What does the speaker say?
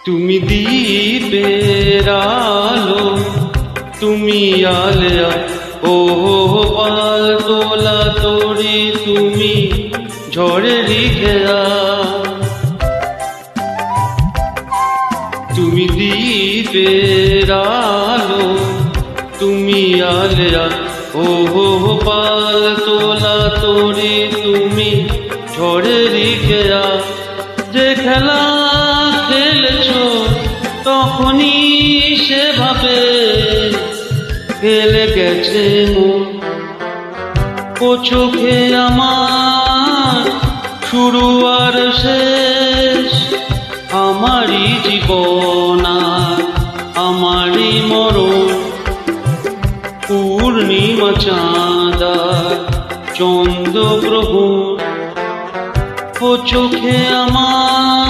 তুমি দীপের আলো, তুমি আলেয়া ও পাল তোলা তোরি, তুমি ঝড়েরই খেয়া। তুমি দীপের আলো, তুমি আলেয়া ও পাল তোলা তোরি, তুমি ঝড়েরই খেয়া। যে খেলা খেলেছ তখনই সেভাবে খেলে গেছে মন। ও চোখে আমার শুরু আর শেষ, আমারই জীবন আর আমারই মরণ। পূর্ণিমা চাঁদ আর চন্দ্র গ্রহণ, ও চোখে আমার